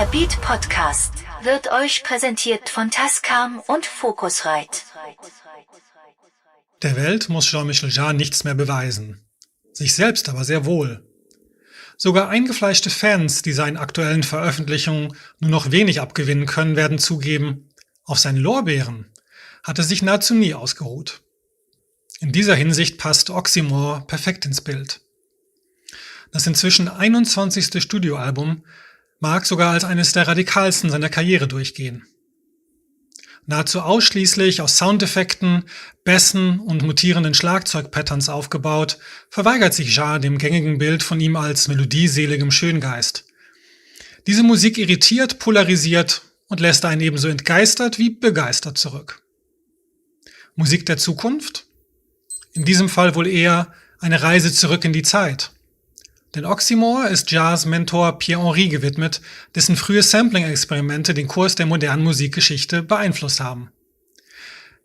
Der Beat Podcast wird euch präsentiert von Tascam und Focusrite. Der Welt muss Jean-Michel Jarre nichts mehr beweisen. Sich selbst aber sehr wohl. Sogar eingefleischte Fans, die seinen aktuellen Veröffentlichungen nur noch wenig abgewinnen können, werden zugeben, auf seinen Lorbeeren hat er sich nahezu nie ausgeruht. In dieser Hinsicht passt Oxymore perfekt ins Bild. Das inzwischen 21. Studioalbum mag sogar als eines der radikalsten seiner Karriere durchgehen. Nahezu ausschließlich aus Soundeffekten, Bässen und mutierenden Schlagzeugpatterns aufgebaut, verweigert sich Jarre dem gängigen Bild von ihm als melodieseligem Schöngeist. Diese Musik irritiert, polarisiert und lässt einen ebenso entgeistert wie begeistert zurück. Musik der Zukunft? In diesem Fall wohl eher eine Reise zurück in die Zeit. Denn Oxymore ist Jarres Mentor Pierre-Henri gewidmet, dessen frühe Sampling-Experimente den Kurs der modernen Musikgeschichte beeinflusst haben.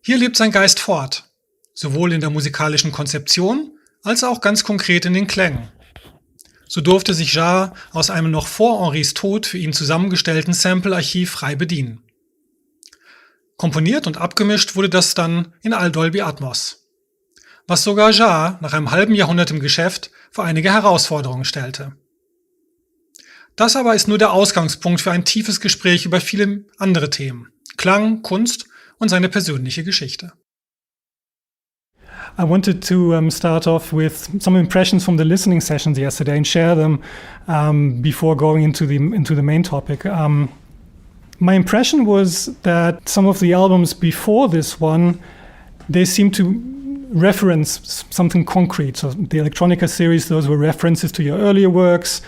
Hier lebt sein Geist fort, sowohl in der musikalischen Konzeption als auch ganz konkret in den Klängen. So durfte sich Jarre aus einem noch vor Henris Tod für ihn zusammengestellten Sample-Archiv frei bedienen. Komponiert und abgemischt wurde das dann in All-Dolby Atmos, was sogar Jarre nach einem halben Jahrhundert im Geschäft vor einige Herausforderungen stellte. Das aber ist nur der Ausgangspunkt für ein tiefes Gespräch über viele andere Themen: Klang, Kunst und seine persönliche Geschichte. I wanted to start off with some impressions from the listening sessions yesterday and share them before going into the main topic. My impression was that some of the albums before this one, they seem to reference something concrete. So the Electronica series, those were references to your earlier works,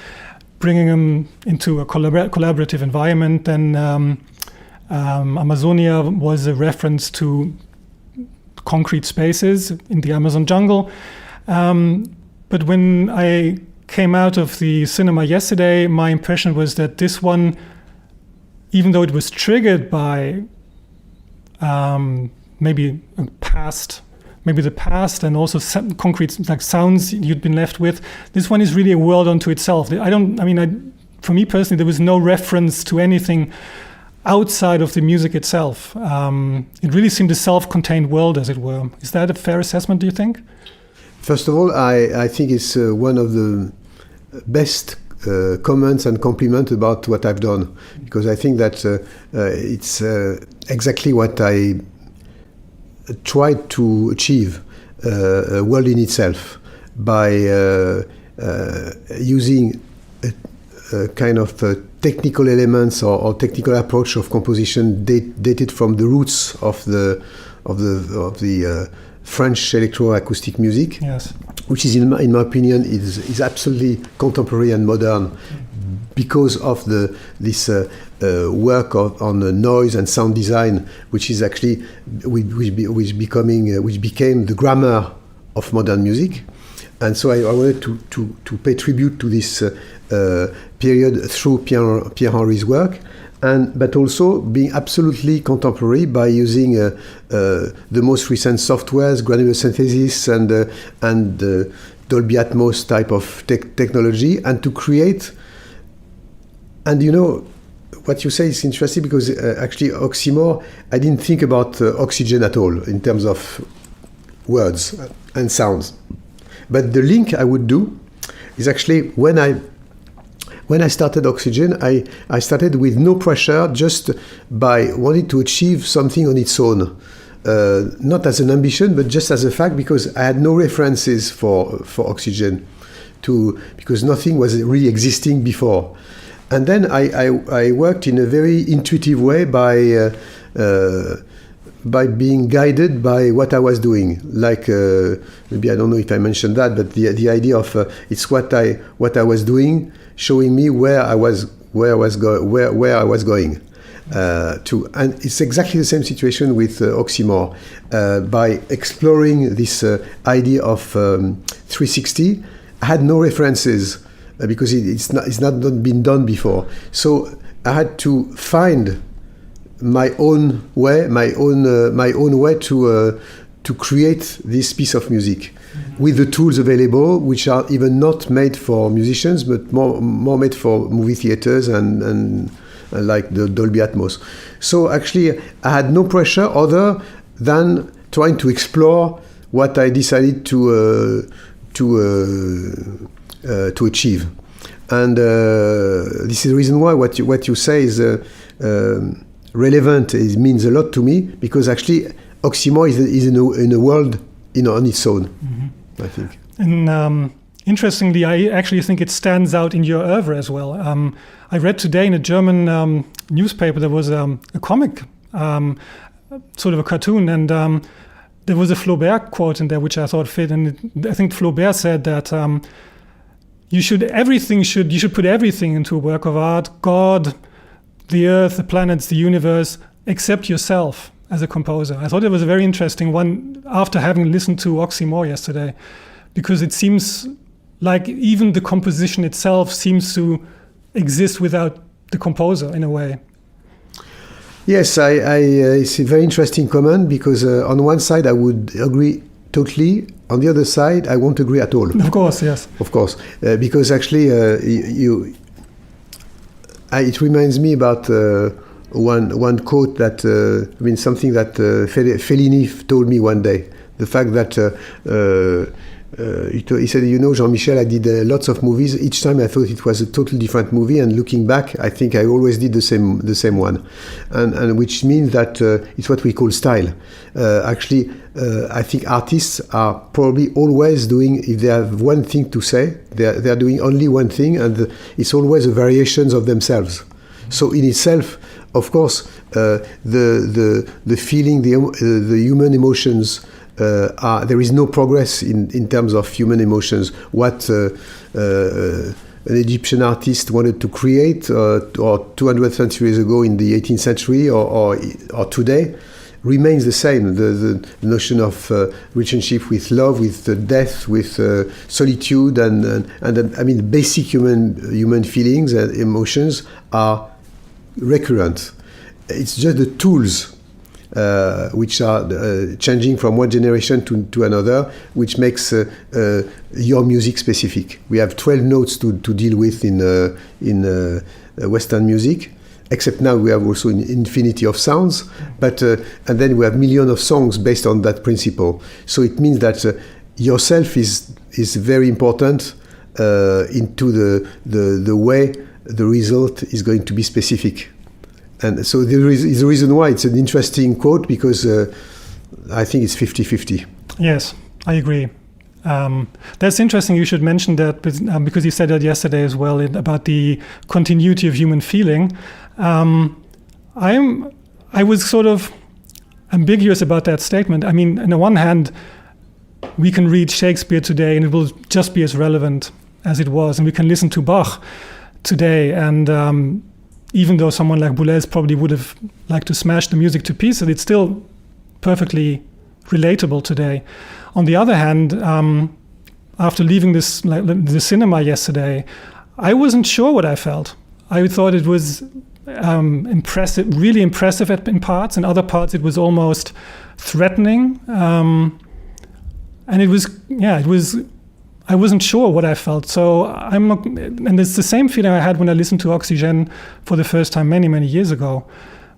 bringing them into a collaborative environment. Then Amazonia was a reference to concrete spaces in the Amazon jungle. But when I came out of the cinema yesterday, my impression was that this one, even though it was triggered by maybe the past and also some concrete like sounds you'd been left with, this one is really a world unto itself. For me personally, there was no reference to anything outside of the music itself. It really seemed a self-contained world, as it were. Is that a fair assessment, do you think? First of all, I think it's one of the best comments and compliments about what I've done, because I think that it's exactly what I tried to achieve, a world in itself, by using a kind of technical elements or technical approach of composition dated from the roots of the French electroacoustic music, yes, which is in my opinion is absolutely contemporary and modern because of this work on noise and sound design, which is actually which became the grammar of modern music. And so I wanted to pay tribute to this period through Pierre-Henri's work, but also being absolutely contemporary by using the most recent softwares, granular synthesis and Dolby Atmos type of technology, and to create. And you know, what you say is interesting because actually Oxymore, I didn't think about oxygen at all in terms of words and sounds. But the link I would do is actually when I started Oxygen, I started with no pressure, just by wanting to achieve something on its own. Not as an ambition, but just as a fact, because I had no references for Oxygen, because nothing was really existing before. And then I worked in a very intuitive way by being guided by what I was doing. Like maybe I don't know if I mentioned that, but the idea of it's what I was doing, showing me where I was going to. And it's exactly the same situation with Oxymore. By exploring this idea of 360, I had no references. Because it's not been done before, so I had to find my own way to create this piece of music with the tools available, which are even not made for musicians, but more made for movie theaters and like the Dolby Atmos. So actually, I had no pressure other than trying to explore what I decided to achieve. And this is the reason why what you say is relevant. It means a lot to me, because actually Oxymore is in a world on its own. I think. And interestingly, I actually think it stands out in your oeuvre as well. I read today in a German newspaper there was a comic, sort of a cartoon, and there was a Flaubert quote in there which I thought fit. And I think Flaubert said that you should put everything into a work of art: God, the earth, the planets, the universe, except yourself as a composer. I thought it was a very interesting one after having listened to Oxymore yesterday, because it seems like even the composition itself seems to exist without the composer in a way. Yes, it's a very interesting comment, because on one side I would agree totally. On the other side, I won't agree at all. Of course, yes. Of course, because actually it reminds me about one quote that something that Fellini told me one day. The fact that he said, Jean-Michel, I did lots of movies. Each time I thought it was a totally different movie, and looking back, I think I always did the same one, and which means that it's what we call style. Actually, I think artists are probably always doing, if they have one thing to say, they're doing only one thing, and it's always a variations of themselves. So in itself, of course, the feeling, the human emotions. There is no progress in terms of human emotions. What an Egyptian artist wanted to create, or 200 centuries ago in the 18th century, or today, remains the same. The notion of relationship with love, with death, with solitude, and basic human feelings and emotions are recurrent. It's just the tools which are changing from one generation to another, which makes your music specific. We have 12 notes to deal with in Western music, except now we have also an infinity of sounds, but and then we have millions of songs based on that principle. So it means that yourself is very important into the way the result is going to be specific. And so there is a reason why it's an interesting quote, because I think it's 50-50. Yes, I agree. That's interesting you should mention that, because you said that yesterday as well, about the continuity of human feeling. I was sort of ambiguous about that statement. I mean, on the one hand, we can read Shakespeare today and it will just be as relevant as it was, and we can listen to Bach today, and even though someone like Boulez probably would have liked to smash the music to pieces, it's still perfectly relatable today. On the other hand, after leaving the cinema yesterday, I wasn't sure what I felt. I thought it was impressive, really impressive in parts. In other parts, it was almost threatening. And it was. I wasn't sure what I felt, so I'm not, and it's the same feeling I had when I listened to Oxygène for the first time many years ago,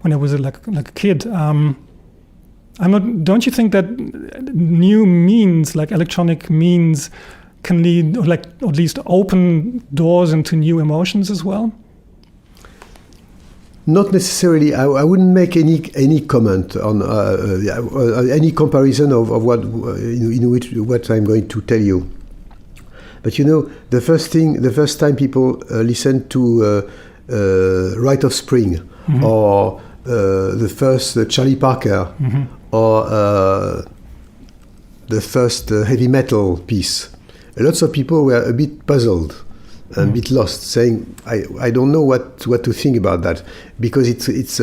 when I was like a kid. Don't you think that new means, like electronic means, can lead, or at least open doors into new emotions as well? Not necessarily. I wouldn't make any comment on any comparison of what what I'm going to tell you. But the first time people listen to Rite of Spring, mm-hmm. or the first Charlie Parker, mm-hmm. or the first heavy metal piece, lots of people were a bit puzzled and a bit lost, saying, I don't know what to think about that, because it's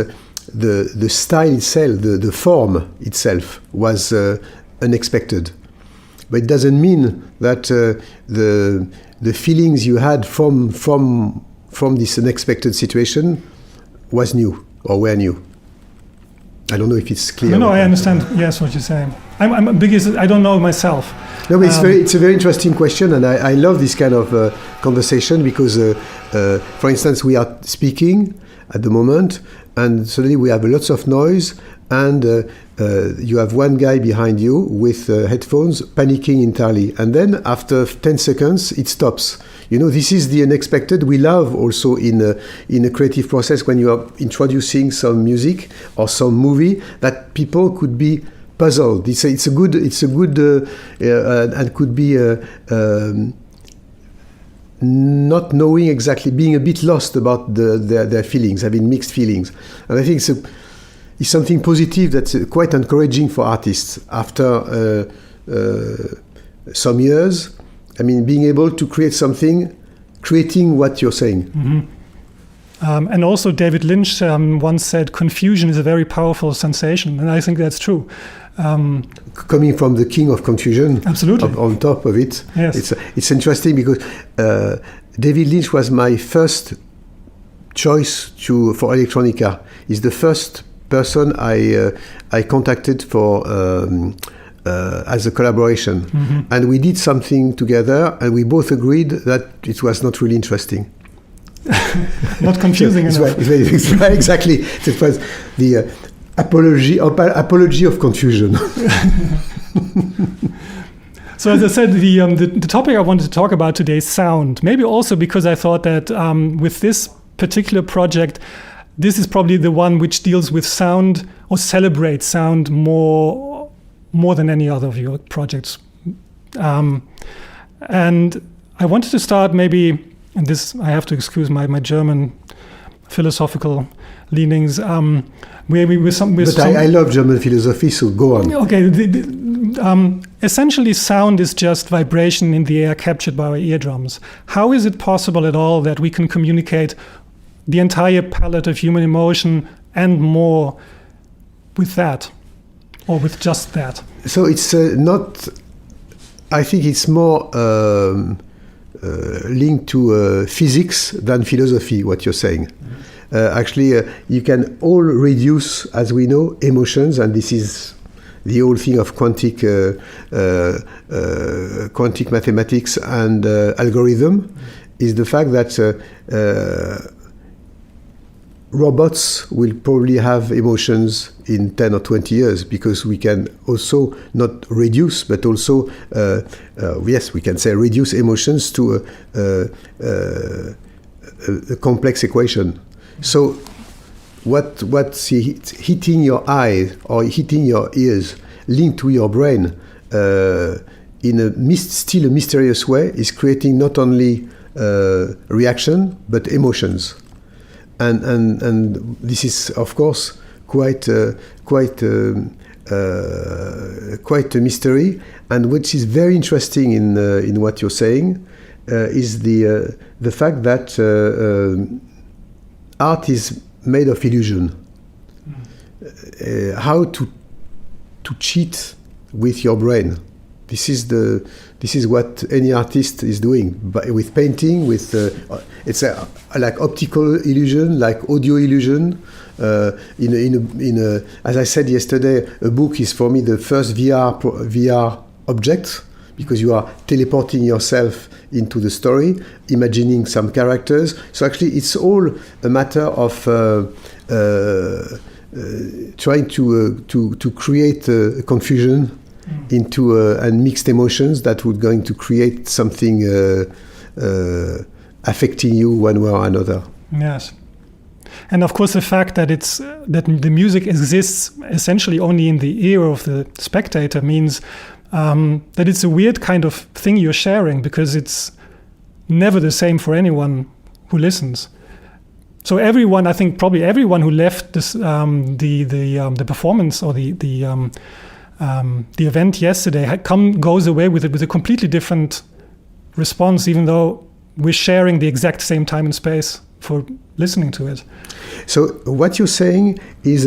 the style itself, the form itself was unexpected. But it doesn't mean that the feelings you had from this unexpected situation was new or were new. I don't know if it's clear. No, I understand. Yes, what you're saying. I'm because I don't know myself. No, but it's a very interesting question, and I love this kind of conversation, because, for instance, we are speaking. at the moment, and suddenly we have lots of noise, and you have one guy behind you with headphones panicking entirely, and then after 10 seconds it stops. This is the unexpected. We love also in a creative process when you are introducing some music or some movie that people could be puzzled. It's a good and could be not knowing exactly, being a bit lost about their feelings, having mixed feelings. And I think it's something positive that's quite encouraging for artists after some years. I mean, being able to create something, creating what you're saying. Mm-hmm. And also David Lynch once said, confusion is a very powerful sensation. And I think that's true. Coming from the king of confusion, absolutely, on top of it. Yes. It's interesting because David Lynch was my first choice for electronica. He's the first person I contacted for as a collaboration. Mm-hmm. And we did something together, and we both agreed that it was not really interesting. Not confusing enough. It's right, exactly. It was the apology of confusion. So as I said, the topic I wanted to talk about today is sound. Maybe also because I thought that with this particular project, this is probably the one which deals with sound or celebrates sound more than any other of your projects. And I wanted to start maybe, and this I have to excuse my German philosophical leanings. Maybe with some. I love German philosophy, so go on. Okay. Essentially, sound is just vibration in the air captured by our eardrums. How is it possible at all that we can communicate the entire palette of human emotion and more with that, or with just that? So it's not. I think it's more linked to physics than philosophy. What you're saying. Actually, you can all reduce, as we know, emotions, and this is the whole thing of quantic mathematics and algorithm, is the fact that robots will probably have emotions in 10 or 20 years, because we can also not reduce, but also, yes, we can say reduce emotions to a complex equation. So what's hitting your eyes or hitting your ears, linked to your brain in still a mysterious way, is creating not only reaction but emotions, and this is of course quite a mystery. And which is very interesting in what you're saying is the fact that art is made of illusion. How to cheat with your brain. This is what any artist is doing. But with painting, with it's like optical illusion, like audio illusion. As I said yesterday, a book is for me the first VR object, because you are teleporting yourself into the story, imagining some characters. So actually, it's all a matter of trying to create a confusion into and mixed emotions that would going to create something affecting you one way or another. Yes. And of course, the fact that that the music exists essentially only in the ear of the spectator means that it's a weird kind of thing you're sharing, because it's never the same for anyone who listens. So everyone, I think probably everyone who left this, the performance or the event yesterday goes away with a completely different response, even though we're sharing the exact same time and space for listening to it. So what you're saying is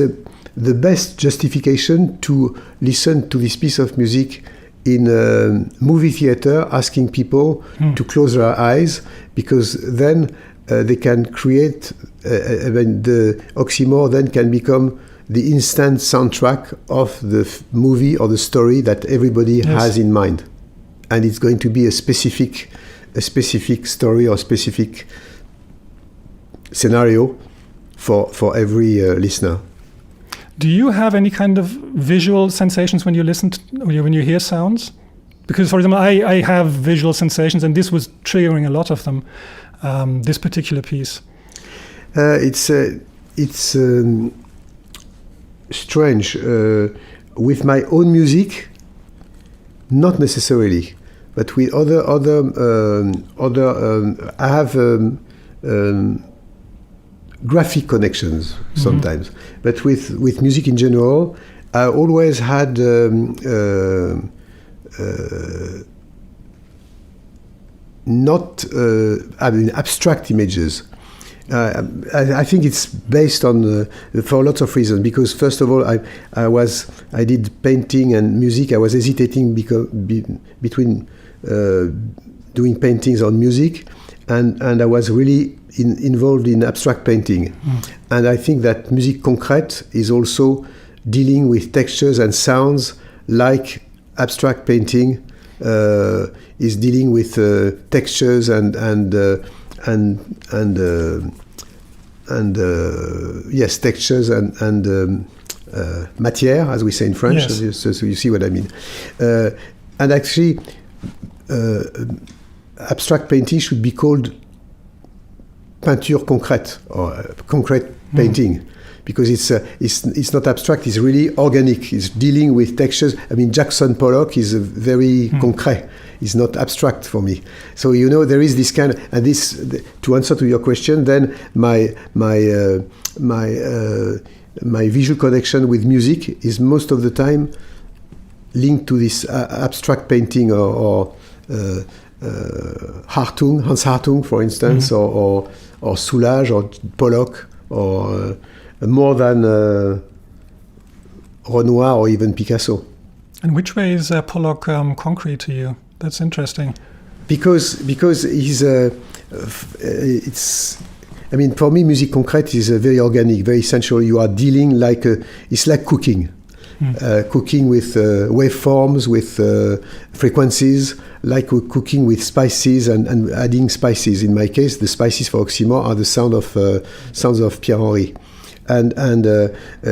the best justification to listen to this piece of music in a movie theater, asking people to close their eyes, because then they can create, the Oxymore then can become the instant soundtrack of the movie or the story that everybody has in mind. And it's going to be a specific story or specific scenario for every listener. Do you have any kind of visual sensations when you when you hear sounds? Because, for example, I have visual sensations, and this was triggering a lot of them. This particular piece. It's strange. With my own music, not necessarily, but with other I have graphic connections sometimes. But with music in general, I always had not abstract images. I think it's based on for lots of reasons. Because first of all, I did painting and music. I was hesitating between doing paintings on music, and I was really involved in abstract painting. And I think that musique concrète is also dealing with textures and sounds like abstract painting is dealing with textures and yes, textures and matière, as we say in French. Yes. So you see what I mean. And actually, abstract painting should be called peinture concrète or concrete painting, because it's not abstract. It's really organic. It's dealing with textures. I mean, Jackson Pollock is very concret. It's not abstract for me. So there is this kind of, and this, to answer to your question, then my visual connection with music is most of the time linked to this abstract painting or Hartung, Hans Hartung, for instance, or Soulage or Pollock, or more than Renoir or even Picasso. And which way is Pollock concrete to you? That's interesting. Because he's I mean, for me, musique concrète is very organic, very sensual. You are dealing it's like cooking. Cooking with waveforms, with frequencies, like cooking with spices and adding spices. In my case, the spices for Oxymore are the sounds of Pierre-Henry. And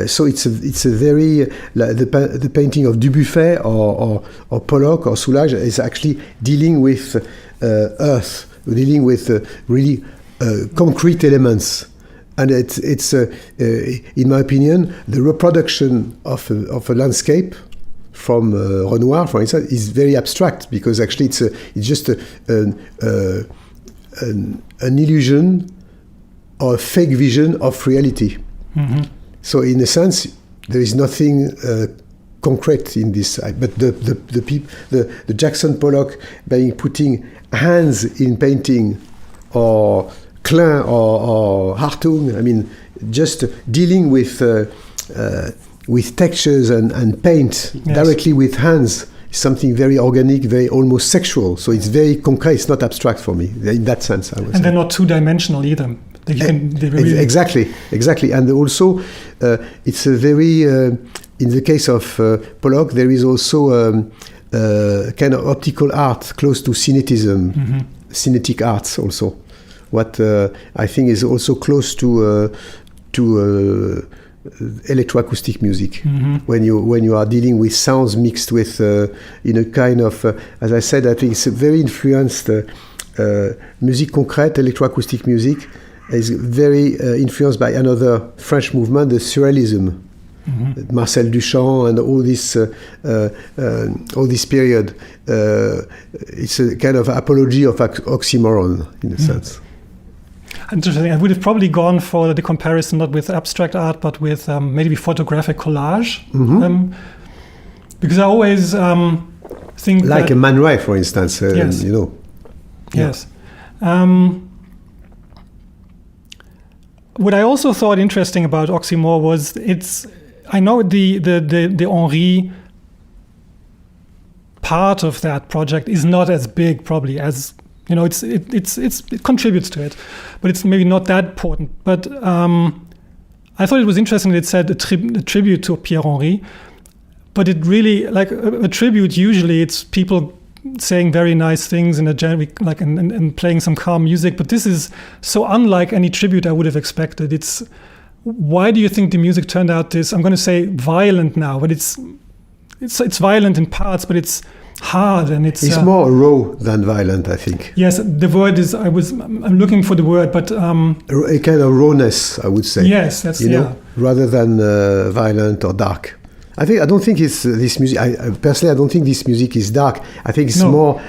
so it's a very the painting of Dubuffet or Pollock or Soulage is actually dealing with earth, dealing with really concrete elements. And it's in my opinion, the reproduction of a landscape from Renoir, for instance, is very abstract, because actually it's just an illusion or a fake vision of reality. So in a sense, there is nothing concrete in this. But the Jackson Pollock, by putting hands in painting, or Klein or Hartung, I mean, just dealing with textures and paint directly with hands is something very organic, very almost sexual. So it's very concrete. It's not abstract for me in that sense, I would say. And they're not two-dimensional either. Exactly. And also, it's a very in the case of Pollock, there is also kind of optical art close to cinetism, cinetic arts also. What I think is also close to electroacoustic music, when you are dealing with sounds mixed with in a kind of as I said, I think it's a very influenced musique concrète, electroacoustic music is very influenced by another French movement, the surrealism. Marcel Duchamp and all this period. It's a kind of apology of oxymoron in a sense. Interesting. I would have probably gone for the comparison not with abstract art, but with maybe photographic collage, because I always think like a Man Ray, for instance. Yes. Yes. What I also thought interesting about Oxymore was I know the Henri part of that project is not as big probably as it contributes to it, but it's maybe not that important. But I thought it was interesting that it said a tribute to Pierre-Henry, but it really, like a tribute, usually it's people saying very nice things in a generic, like and playing some calm music, but this is so unlike any tribute I would have expected. It's why do you think the music turned out this? I'm going to say violent now, but it's violent in parts, but it's hard and it's more raw than violent, I think. Yes, the word is. I'm looking for the word, but a kind of rawness, I would say. Yes, that's rather than violent or dark. I don't think it's this music. Personally, I don't think this music is dark. I think it's more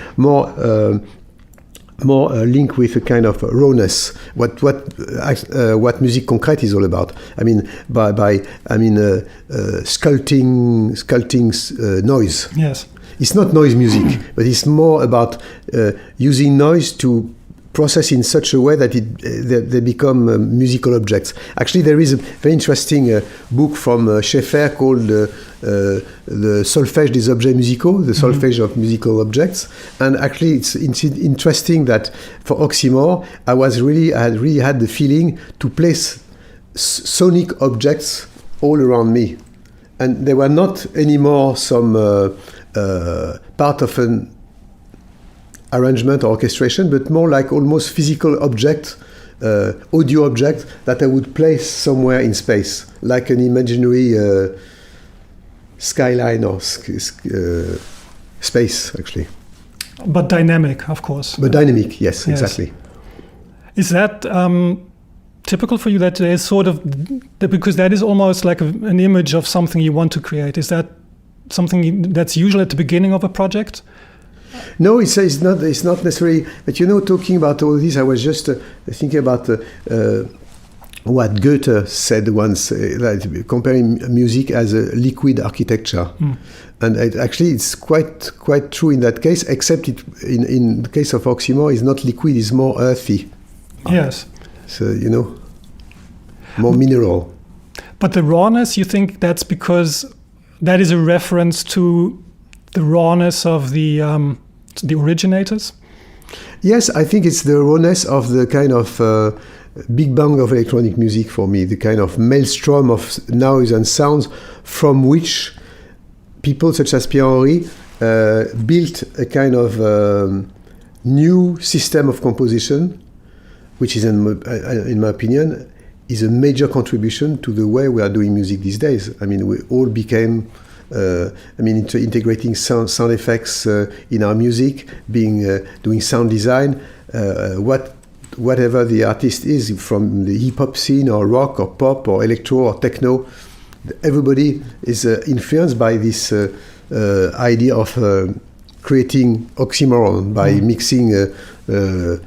linked with a kind of rawness. What musique concrète is all about. I mean, sculpting noise. Yes. It's not noise music, but it's more about using noise to process in such a way that they become musical objects. Actually, there is a very interesting book from Schaeffer called the Solfège des objets musicaux, the solfège of musical objects. And actually, it's interesting that for Oxymore, I really had the feeling to place sonic objects all around me, and they were not anymore some part of an arrangement or orchestration, but more like almost physical object, audio object that I would place somewhere in space, like an imaginary skyline or space, actually. But dynamic, of course. But dynamic, yes, exactly. Is that typical for you, that there is sort of, because that is almost like an image of something you want to create? Is that something that's usually at the beginning of a project? No, it's not necessarily. But talking about all this, I was just thinking about what Goethe said once, comparing music as a liquid architecture. And actually, it's quite true in that case, except in the case of Oxymore, it's not liquid, it's more earthy. Yes. So, more mineral. But the rawness, you think that's because that is a reference to the rawness of the originators? Yes, I think it's the rawness of the kind of big bang of electronic music for me, the kind of maelstrom of noise and sounds from which people such as Pierre-Henry built a kind of new system of composition, which is, in my opinion, is a major contribution to the way we are doing music these days. I mean, we all became integrating sound effects in our music, doing sound design, whatever the artist is, from the hip-hop scene or rock or pop or electro or techno, everybody is influenced by this idea of creating oxymoron by mixing the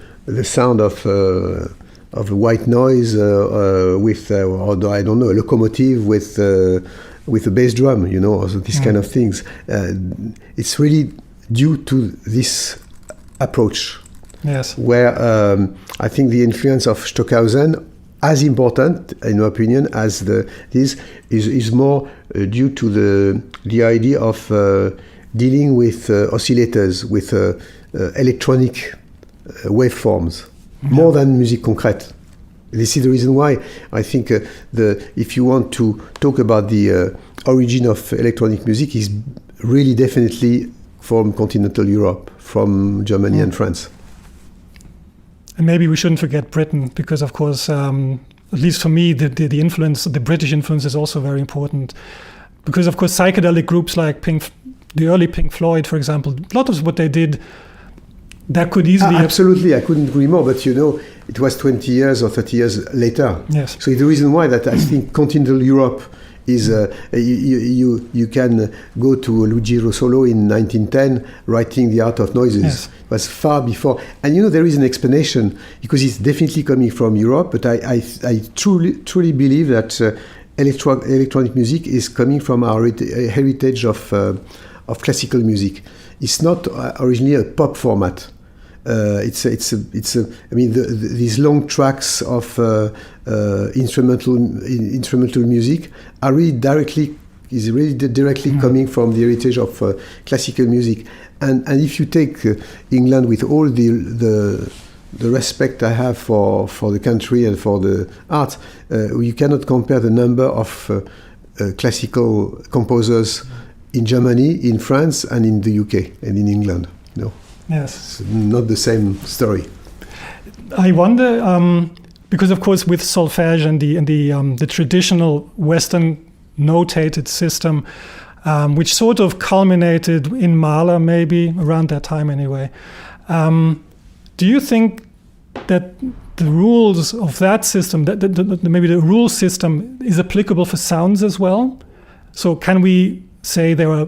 sound of white noise with, or I don't know, a locomotive with a bass drum, or these kind of things. It's really due to this approach. Yes. Where I think the influence of Stockhausen, as important, in my opinion, as this is more due to the idea of dealing with oscillators, with electronic waveforms, more than musique concrète. This is the reason why I think if you want to talk about the origin of electronic music, is really definitely from continental Europe, from Germany and France. And maybe we shouldn't forget Britain, because of course, at least for me, the influence, the British influence, is also very important. Because of course, psychedelic groups like the early Pink Floyd, for example, a lot of what they did, that could easily... absolutely, I couldn't agree more, but it was 20 years or 30 years later. Yes. So the reason why that I think continental Europe is, you can go to Luigi Russolo in 1910 writing The Art of Noises. Yes. It was far before. And there is an explanation, because it's definitely coming from Europe, but I truly believe that electronic music is coming from our heritage of classical music. It's not originally a pop format. These long tracks of instrumental music are really directly coming from the heritage of classical music. And if you take England, with all the respect I have for the country and for the art, you cannot compare the number of classical composers in Germany, in France, and in the UK and in England. Yes. It's not the same story. I wonder, because of course with solfège and the traditional Western notated system, which sort of culminated in Mahler maybe around that time anyway. Do you think that the rules of that system, maybe the rule system, is applicable for sounds as well? So can we say there are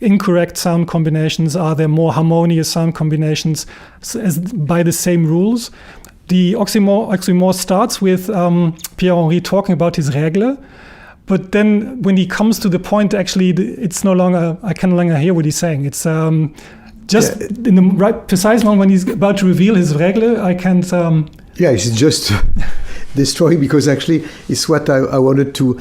incorrect sound combinations? Are there more harmonious sound combinations by the same rules? The Oxymore starts with Pierre-Henri talking about his règle, but then when he comes to the point, actually, it's no longer, I can no longer hear what he's saying. It's just in the right precise moment when he's about to reveal his règle, I can't... Yeah, it's just destroying, because actually it's what I wanted to...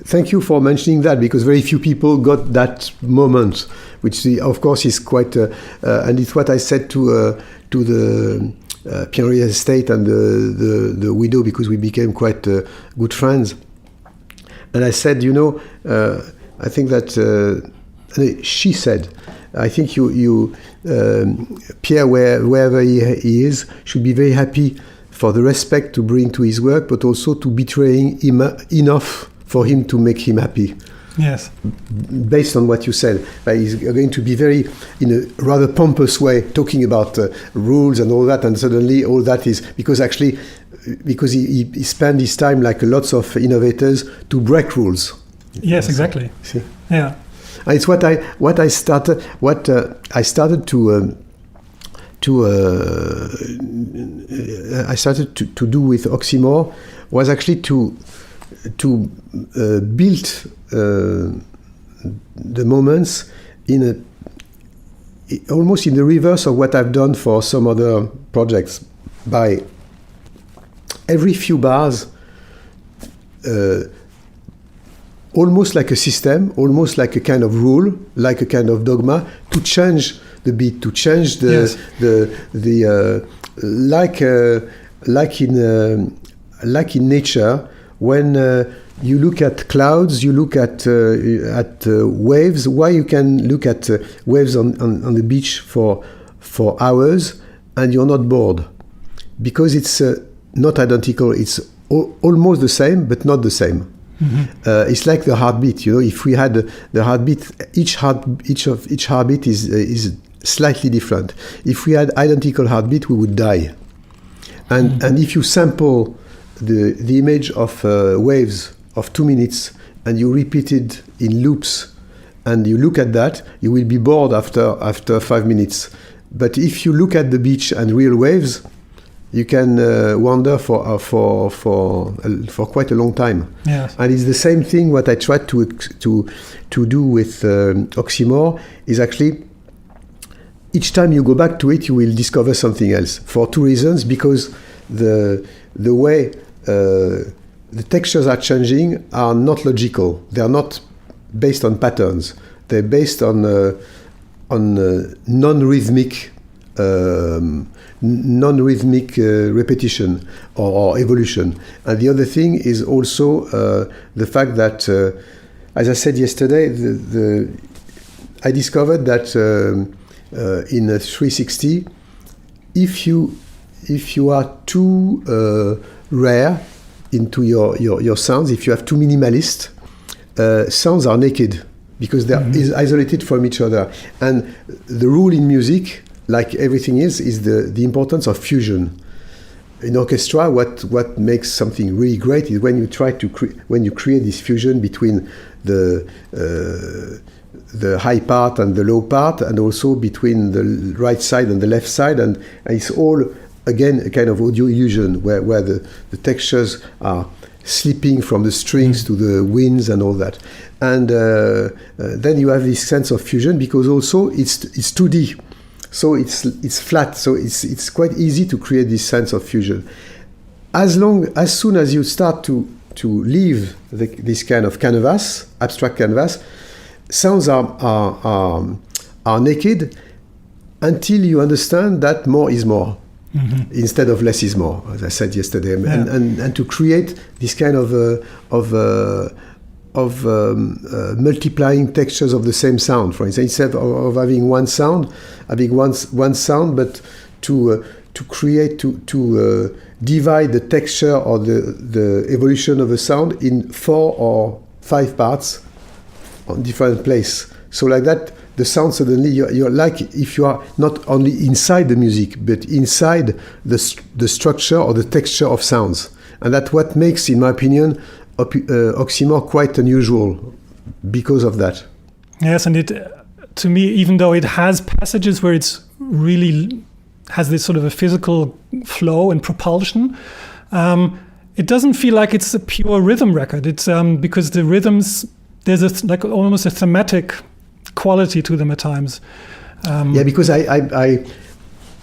thank you for mentioning that, because very few people got that moment, which of course is quite... and it's what I said to the Pierre estate and the widow, because we became quite good friends. And I said, I think that... she said, I think you Pierre, wherever he is, should be very happy for the respect to bring to his work, but also to betraying him enough for him to make him happy. Yes. Based on what you said, he's going to be very, in a rather pompous way, talking about rules and all that, and suddenly all that is because he spent his time, like lots of innovators, to break rules. Yes, exactly. See? Yeah. And it's what I started to do with Oxymore was actually to build the moments almost in the reverse of what I've done for some other projects. By every few bars, almost like a system, almost like a kind of rule, like a kind of dogma, to change the beat, to change like in nature, when you look at clouds, you look at waves. Why you can look at waves on the beach for hours and you're not bored? Because it's not identical. It's almost the same, but not the same. Mm-hmm. It's like the heartbeat. If we had the heartbeat, each heartbeat is slightly different. If we had identical heartbeat, we would die. And if you sample the image of waves of 2 minutes and you repeat it in loops, and you look at that, you will be bored after 5 minutes. But if you look at the beach and real waves, you can wander for quite a long time. Yes. And it's the same thing. What I tried to do with Oxymore is actually each time you go back to it, you will discover something else for 2 reasons. Because the way the textures are changing are not logical. They are not based on patterns. They're based on non-rhythmic repetition or evolution. And the other thing is also the fact that, as I said yesterday, I discovered that in a 360, if you are too rare into your sounds, if you have too minimalist, sounds are naked because they are isolated from each other. And the rule in music, like everything is the importance of fusion. In orchestra, what makes something really great is when you try to when you create this fusion between the high part and the low part, and also between the right side and the left side, and it's all again a kind of audio illusion where the textures are slipping from the strings to the winds and all that, and then you have this sense of fusion because also it's 2D. So it's flat, so it's quite easy to create this sense of fusion. As soon as you start to leave this kind of canvas, abstract canvas, sounds are naked until you understand that more is more, instead of less is more, as I said yesterday, and to create this kind of multiplying textures of the same sound. For instance, instead of having one sound, but to create to divide the texture or the evolution of a sound in 4 or 5 parts on different places. So like that, the sound suddenly, you're like if you are not only inside the music, but inside the structure or the texture of sounds. And that's what makes, in my opinion, Oxymore quite unusual because of that. Yes, and it, to me, even though it has passages where it's really has this sort of a physical flow and propulsion, it doesn't feel like it's a pure rhythm record. It's because the rhythms, there's like almost a thematic quality to them at times. Because I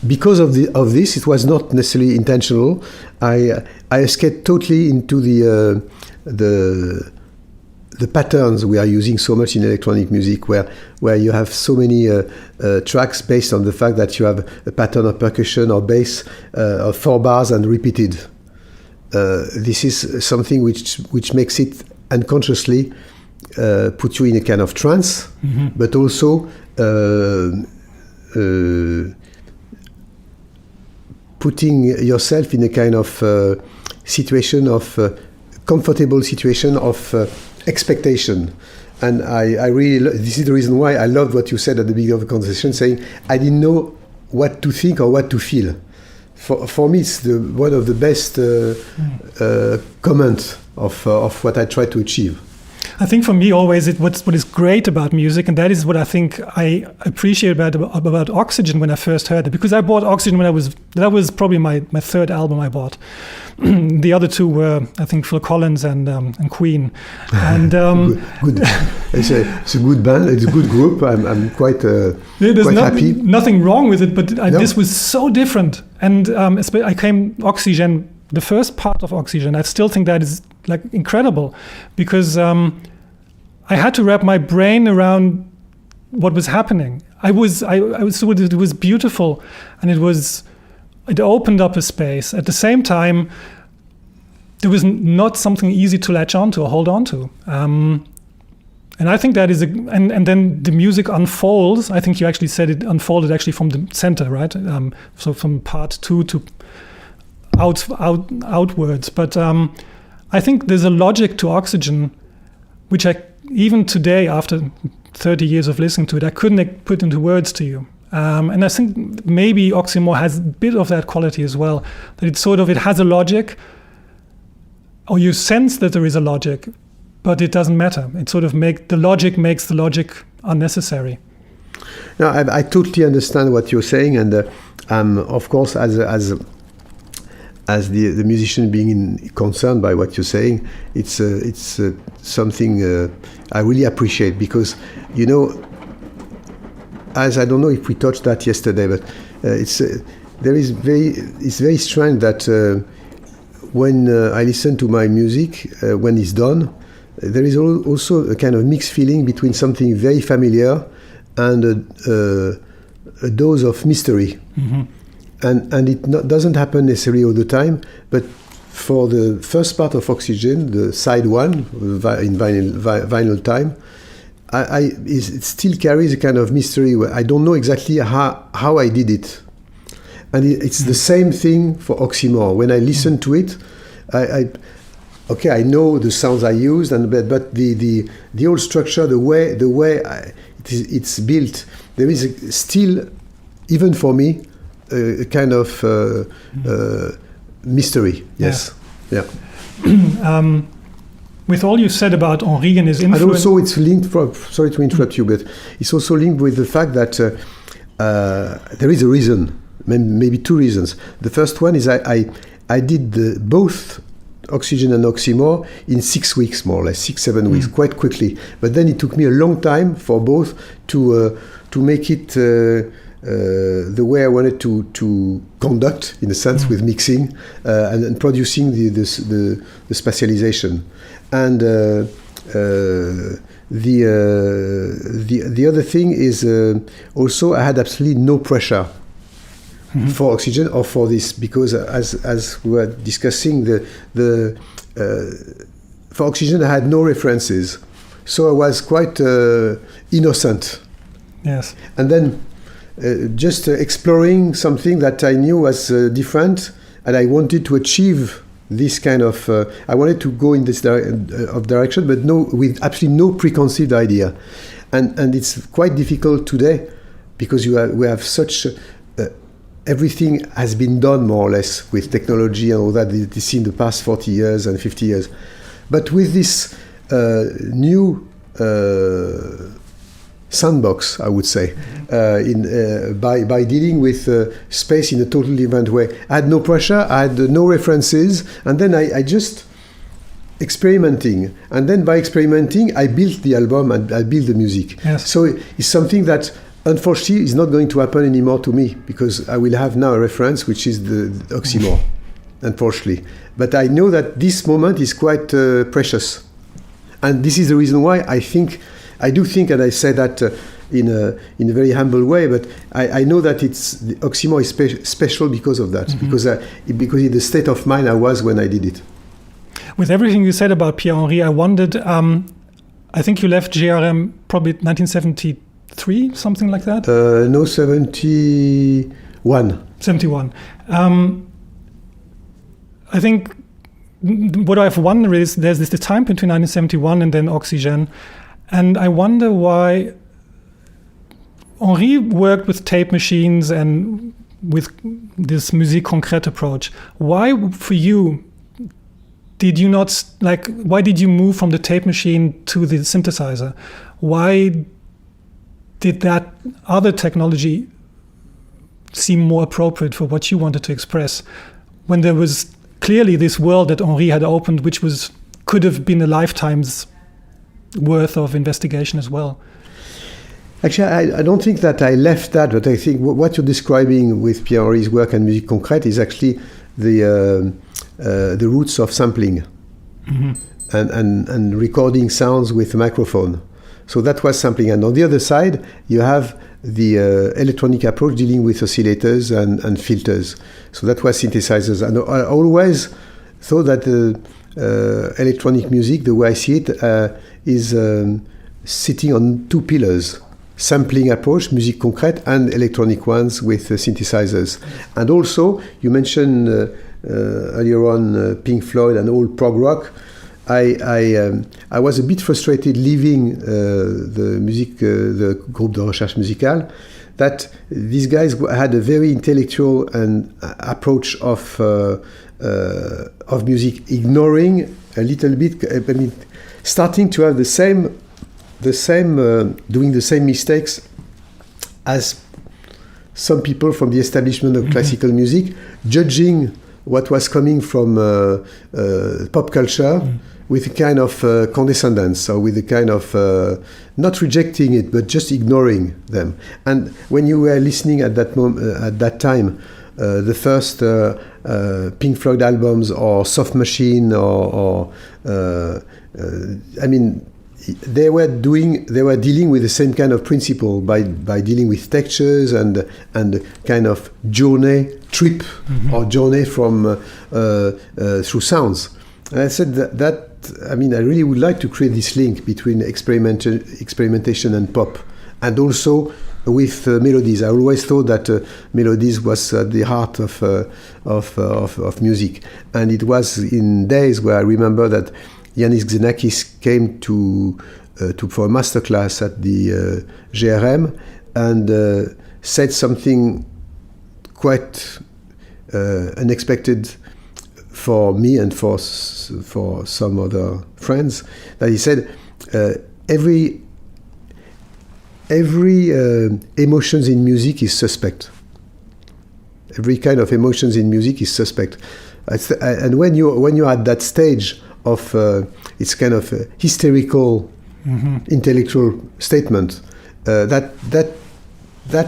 because of this, it was not necessarily intentional. I escaped totally into the patterns we are using so much in electronic music, where you have so many tracks based on the fact that you have a pattern of percussion or bass of 4 bars and repeated. This is something which makes it unconsciously put you in a kind of trance, but also putting yourself in a kind of situation of comfortable situation of expectation. And I really, this is the reason why I loved what you said at the beginning of the conversation, saying I didn't know what to think or what to feel. For me, it's one of the best comments of what I try to achieve. I think for me always what is great about music, and that is what I think I appreciate about Oxygen when I first heard it, because I bought Oxygen that was probably my third album I bought. The other two were, I think, Phil Collins and Queen. And good. It's a good band. It's a good group. I'm quite happy. Nothing wrong with it, but this was so different. And I came Oxygen. The first part of Oxygen, I still think that is like incredible, because I had to wrap my brain around what was happening. It was beautiful, and it opened up a space. At the same time, there was not something easy to latch onto or hold on to. And I think that is and then the music unfolds. I think you actually said it unfolded actually from the center, right? So from part 2 to outwards. But I think there's a logic to Oxygen, which I, even today, after 30 years of listening to it, I couldn't put into words to you. And I think maybe Oxymore has a bit of that quality as well, that it has a logic, or you sense that there is a logic, but it doesn't matter. It sort of makes the logic unnecessary. No, I totally understand what you're saying, and of course, as the musician being concerned by what you're saying, it's something I really appreciate, because, you know, as I don't know if we touched that yesterday, but it's very strange that when I listen to my music, when it's done, there is also a kind of mixed feeling between something very familiar and a dose of mystery. Mm-hmm. And it doesn't happen necessarily all the time, but for the first part of Oxygen, the side 1 in vinyl time, it still carries a kind of mystery where I don't know exactly how I did it. And it's the same thing for Oxymore. When I listen to it, I know the sounds I used, but the whole structure, the way it's built, there is still, even for me, a kind of mystery. Yes. Yeah. With all you said about Henri and his influence, and also it's linked. Sorry to interrupt you, but it's also linked with the fact that there is a reason, maybe 2 reasons. The first one is I did both Oxygen and Oxymore in 6 weeks, more or less 6-7 weeks, quite quickly. But then it took me a long time for both to make it the way I wanted to conduct, in a sense, with mixing and producing the spatialization. And the other thing is also I had absolutely no pressure for Oxygen or for this, because as we were discussing, for Oxygen I had no references, so I was quite innocent. Yes. And then just exploring something that I knew was different and I wanted to achieve this kind of. I wanted to go in this direction, but with absolutely no preconceived idea, and it's quite difficult today because we have such. Everything has been done more or less with technology and all that this in the past 40 years and 50 years. But with this new sandbox, I would say, by dealing with space in a totally different way. I had no pressure, I had no references, and then I just experimenting. And then by experimenting, I built the album and I built the music. Yes. So it's something that unfortunately, it's not going to happen anymore to me because I will have now a reference, which is the Oxymore, unfortunately. But I know that this moment is quite precious. And this is the reason why I do think, and I say that in a very humble way, but I know that the Oxymore is special because of that, because of the state of mind I was when I did it. With everything you said about Pierre-Henri, I wondered, I think you left GRM probably 1973, something like that? No, 71. 71. I think what I've wondered is there's this time between 1971 and then Oxygen, and I wonder why Henri worked with tape machines and with this Musik concrète approach. Why, for you, did you not, why did you move from the tape machine to the synthesizer? Why did that other technology seem more appropriate for what you wanted to express when there was clearly this world that Henri had opened, which could have been a lifetime's worth of investigation as well? Actually, I don't think that I left that, but I think what you're describing with Pierre-Henri's work and Musik concrète is actually the roots of sampling and recording sounds with a microphone. So that was sampling. And on the other side, you have the electronic approach dealing with oscillators and filters. So that was synthesizers. And I always thought that electronic music, the way I see it, is sitting on two pillars. Sampling approach, Musik concrète, and electronic ones with synthesizers. And also, you mentioned earlier on Pink Floyd and old prog rock. I was a bit frustrated leaving the groupe de recherche musicale, that these guys had a very intellectual and approach of music, ignoring a little bit, starting to have doing the same mistakes as some people from the establishment of classical music, judging what was coming from pop culture with a kind of condescendence, or with a kind of not rejecting it, but just ignoring them. And when you were listening at that time, the first Pink Floyd albums or Soft Machine, they were dealing with the same kind of principle by dealing with textures and kind of trip or journey from through sounds. And I said that I really would like to create this link between experimentation and pop, and also with melodies. I always thought that melodies was at the heart of music, and it was in days where I remember that Yannis Xenakis came for a masterclass at the GRM and said something quite unexpected for me and for some other friends, that he said every emotions in music is suspect. Every kind of emotions in music is suspect. And when you're at that stage of it's kind of a hysterical intellectual statement, that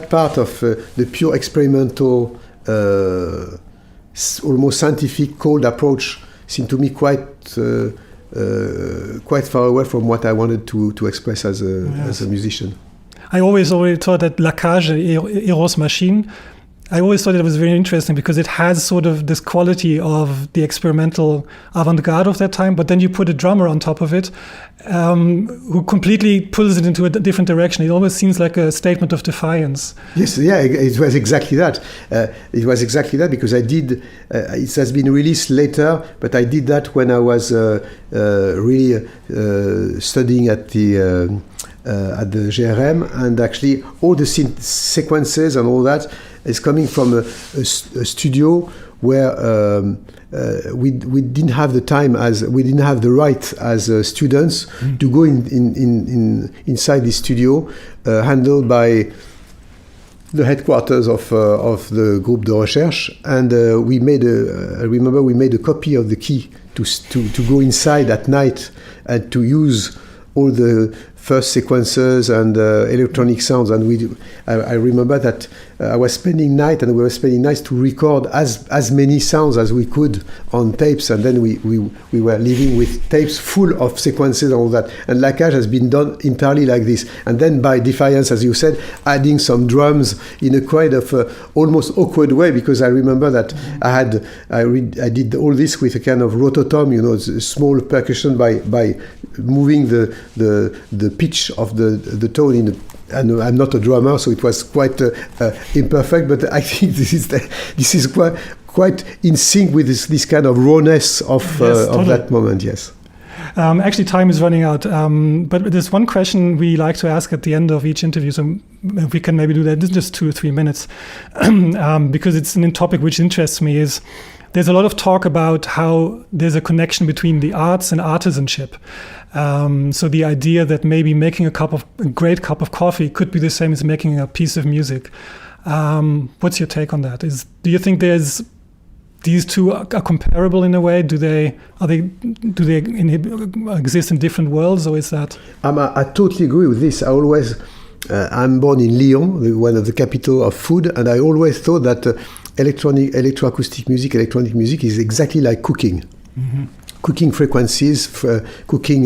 part of the pure experimental almost scientific cold approach seemed to me quite far away from what I wanted to express as a musician. I always thought that La Cage, Eros Machine, I always thought it was very interesting because it has sort of this quality of the experimental avant-garde of that time, but then you put a drummer on top of it who completely pulls it into a different direction. It almost seems like a statement of defiance. Yes, yeah, it was exactly that. It was exactly that because I did, it has been released later, but I did that when I was really studying at the GRM, and actually all the sequences and all that is coming from a studio where we didn't have the time, as we didn't have the right as students to go inside the studio handled by the headquarters of the Groupe de Recherche, and I remember we made a copy of the key to go inside at night and to use all the first sequences and electronic sounds, and I remember that I was spending night, and we were spending nights to record as many sounds as we could on tapes, and then we were living with tapes full of sequences and all that. And Lackage has been done entirely like this, and then by defiance, as you said, adding some drums in a kind of almost awkward way, because I remember that I did all this with a kind of rototom, small percussion by moving the pitch of the tone in and I'm not a drummer, so it was quite imperfect, but I think this is quite in sync with this kind of rawness of that moment. Yes. Actually, time is running out, but there's one question we like to ask at the end of each interview, so if we can maybe do that. This is just 2 or 3 minutes, because it's a topic which interests me. Is there's a lot of talk about how there's a connection between the arts and artisanship. So the idea that maybe making a great cup of coffee could be the same as making a piece of music. What's your take on that? Do you think these two are comparable in a way? Do they exist in different worlds, or is that? I totally agree with this. I'm born in Lyon, one of the capital of food, and I always thought that electroacoustic music, electronic music is exactly like cooking. Mm-hmm. Cooking frequencies, cooking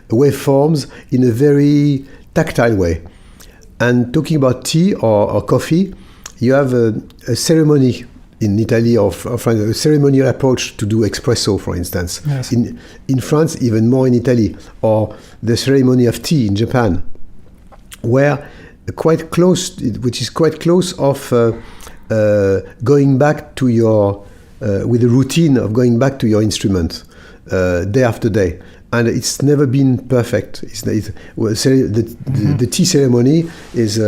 waveforms in a very tactile way. And talking about tea or coffee, you have a ceremony in Italy or France, a ceremonial approach to do espresso, for instance. Yes. In France, even more in Italy, or the ceremony of tea in Japan, where which is quite close of going back to your with the routine of going back to your instrument day after day, and it's never been perfect. The tea ceremony is